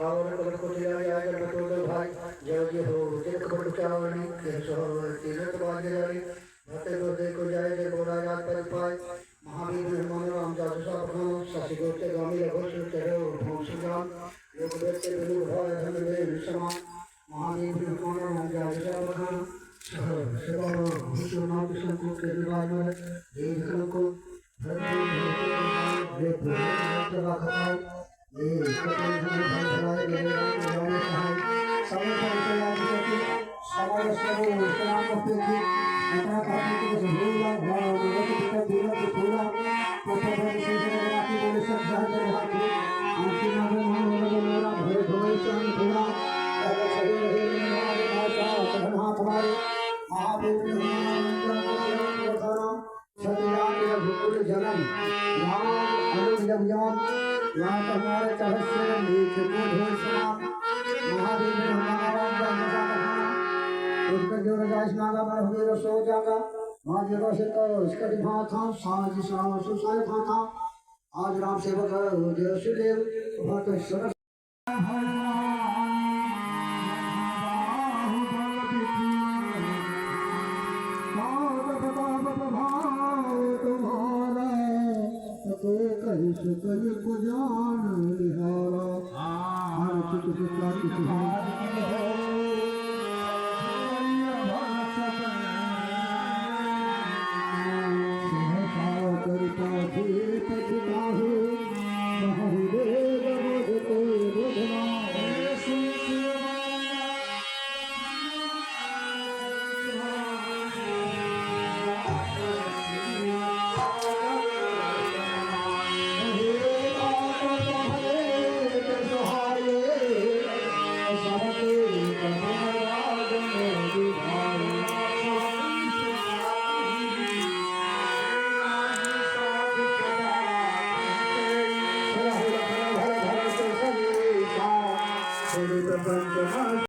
और कल को दिया गया है बटोर भाई जय जय हो तेरे कपड़ चावनी के सोहर तीन तो बाजे जारी भते गोते को जाए जे गोरा याद पर पाए महावीर निर्माण राम जादू सा पखान शशि गोते गामी लगो सु तेरे भोग सुजान लोक बेटे बिलु भाई धन वे विषमा महावीर निर्माण राम जादू सा पखान सेवा विश्वनाथ शंकर के विवाह में देख को भरती वे पूर्ण रखवाओ ये कपिल जी भगवान मेरे राम सहाय समय पर चला के समय से विश्राम करते थे अपना करने के जरूर भाव निरंतर पिता दूर के पूरा पत्थर से राखी बोले सब जान रहा आंखी ना में मेरा भय भय चांद पूरा अगर सही रहे हमारे भाषा कहना हमारे महादेव सत्या भूल जन्म राम अनुजम यहाँ का हमारे चहस्य मीठ को ढोल समान महादेव ने हमारा उसका जो रजाइश मांगा मैं हुए वो सो जागा वहाँ जगह से तो इसका दिमाग था साज साव सुसाय था आज राम सेवक जय श्री देव बहुत सरस कल को जान निहारा हर चित चित्ता करता प्रपंच